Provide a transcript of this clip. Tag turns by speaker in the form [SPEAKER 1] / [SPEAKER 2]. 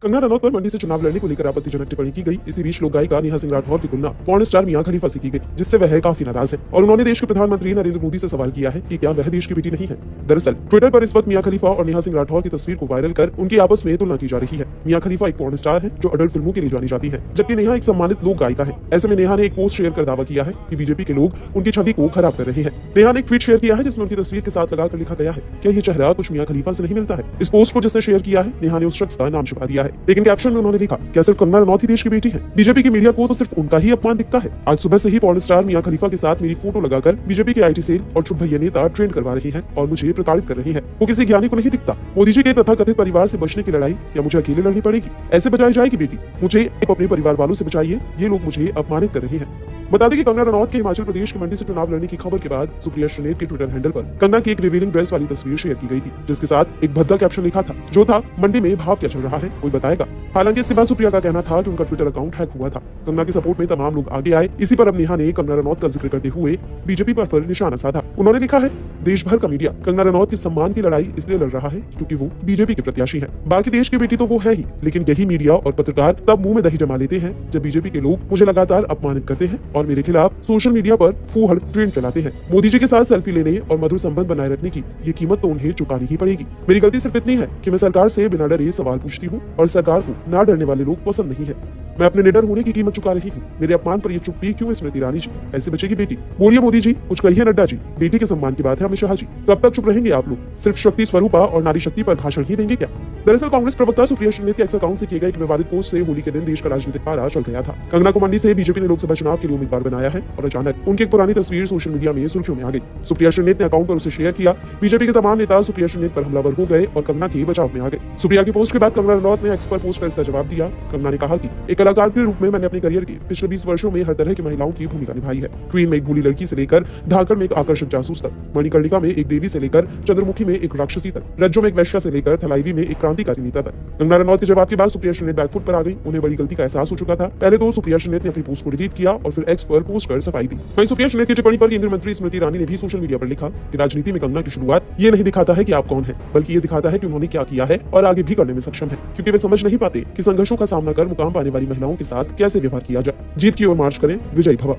[SPEAKER 1] कंगना रनौत पर मंडी से चुनाव लड़ने को लेकर आपत्तिजनक टिप्पणी की गई। इसी बीच लोक गायिका नेहा सिंह राठौर की तुलना पॉर्न स्टार मियां खलीफा से की गई, जिससे वह काफी नाराज है और उन्होंने देश के प्रधानमंत्री नरेंद्र मोदी से सवाल किया है कि क्या वह देश की बेटी नहीं है। दरअसल ट्विटर पर इस वक्त मियां खलीफा और नेहा सिंह राठौर की तस्वीर को वायरल कर उनकी आपस में तुलना की जा रही है। मियां खलीफा एक पॉर्न स्टार है जो अडल्ट फिल्मों के लिए जानी जाती है, जबकि नेहा एक सम्मानित लोक गायिका है। ऐसे में नेहा ने एक पोस्ट शेयर कर दावा किया है कि बीजेपी के लोग उनकी छवि को खराब कर रहे हैं। नेहा ने एक ट्वीट शेयर किया है जिसमें उनकी तस्वीर के साथ लगाकर लिखा गया है, क्या ये चेहरा कुछ मियां खलीफा से नहीं मिलता है। इस पोस्ट को जिसने शेयर किया है, नेहा ने उस शख्स का नाम छुपा दिया है, लेकिन कैप्शन में उन्होंने लिखा, क्या सिर्फ कंगना रनौत ही देश की बेटी है? बीजेपी की मीडिया को तो सिर्फ उनका ही अपमान दिखता है। आज सुबह से ही पॉर्न स्टार मियां खलीफा के साथ मेरी फोटो लगाकर बीजेपी के आईटी सेल और छुट भैया नेता ट्रेंड करवा रही है और मुझे प्रताड़ित कर रही है। वो किसी ज्ञानी को नहीं दिखता। मोदी जी के तथाकथित परिवार से बचने की लड़ाई या मुझे अकेले लड़नी पड़ेगी? ऐसे बचाई जाएगी बेटी? मुझे अपने परिवार वालों से बचाइए, ये लोग मुझे अपमानित कर रहे हैं। बता दें कि कंगना रनौत के हिमाचल प्रदेश की मंडी से चुनाव लड़ने की खबर के बाद सुप्रिया श्रीनेत के ट्विटर हैंडल पर कंगना की एक रिवीलिंग ड्रेस वाली तस्वीर शेयर की गई थी, जिसके साथ एक भद्दा कैप्शन लिखा था, जो था, मंडी में भाव क्या चल रहा है कोई बताएगा। हालांकि इसके बाद सुप्रिया का कहना था कि उनका ट्विटर अकाउंट हैक हुआ था। कंगना के सपोर्ट में तमाम लोग आगे आए। इसी पर अब नेहा ने कंगना रनौत का जिक्र करते हुए बीजेपी पर निशाना साधा। उन्होंने लिखा है, देश भर का मीडिया कंगना रनौत की सम्मान की लड़ाई इसलिए लड़ रहा है क्योंकि वो बीजेपी के प्रत्याशी है। बाकी देश की बेटी तो वो है ही, लेकिन यही मीडिया और पत्रकार तब मुंह में दही जमा लेते हैं जब बीजेपी के लोग मुझे लगातार अपमानित करते हैं और मेरे खिलाफ सोशल मीडिया पर फूहड़ ट्रेंड चलाते हैं। मोदी जी के साथ सेल्फी लेने और मधुर संबंध बनाए रखने की ये कीमत तो उन्हें चुकानी ही पड़ेगी। मेरी गलती सिर्फ इतनी है कि मैं सरकार से बिना डरे सवाल पूछती हूँ और सरकार को ना डरने वाले लोग पसंद नहीं है। मैं अपने निडर होने की कीमत चुका रही हूँ। मेरे अपमान पर ये चुप्पी क्यों स्मृति ईरानी जी? ऐसे बचेगी बेटी? बोलिए मोदी जी, कुछ कहिए नड्डा जी। बेटी के सम्मान की बात है अमित शाह जी। कब तक चुप रहेंगे आप लोग? सिर्फ शक्ति स्वरूपा और नारी शक्ति पर भाषण ही देंगे क्या? दरअसल कांग्रेस प्रवक्ता सुप्रिया श्रीनेत के एक्स अकाउंट से किए गए एक विवादित पोस्ट से होली के दिन देश का राजनीतिक पारा चल गया था। कंगना को मंडी से बीजेपी ने लोकसभा चुनाव के लिए उम्मीदवार बनाया है और अचानक उनकी एक पुरानी तस्वीर सोशल मीडिया में सुर्खियों में आ गई। सुप्रिया श्रीनेत ने अकाउंट पर उसे शेयर किया। बीजेपी के तमाम नेता सुप्रिया श्रीनेत पर हमलावर हो गए और कंगना के बचाव में आ गए। सुप्रिया की पोस्ट के बाद कंगना रनौत ने एक्स पर पोस्ट कर इसका जवाब दिया। कंगना ने कहा कि एक कलाकार के रूप में मैंने अपने करियर के पिछले 20 वर्षों में हर तरह की महिलाओं की भूमिका निभाई है। क्वीन में एक भूली लड़की से लेकर धाकड़ में एक आकर्षक जासूस तक, मणिकर्णिका में एक देवी से लेकर चंद्रमुखी में एक राक्षसी तक, रज्जो में एक वैश्या से लेकर थलाईवी में एक क्रांतिकारी नेता तक। कंगना रनौत के जवाब के बाद सुप्रिया श्रीनेत बैकफुट पर आ गई। उन्हें बड़ी गलती का एहसास हो चुका था। पहले तो सुप्रिया श्रीनेत ने अपनी पोस्ट को डिलीट किया और फिर एक्स पर पोस्ट कर सफाई दी। वहीं सुप्रिया श्रीनेत की टिप्पणी पर केंद्रीय मंत्री स्मृति ईरानी ने भी सोशल मीडिया पर लिखा कि राजनीति में कंगना की शुरुआत ये नहीं दिखाता है कि आप कौन है, बल्कि ये दिखाता है कि उन्होंने क्या किया है और आगे भी करने में सक्षम है, क्योंकि वे समझ नहीं पाते कि संघर्षों का सामना कर मुकाम पाने वाली महिलाओं के साथ कैसे व्यवहार किया जाए। जीत की ओर मार्च करें, विजयी भव।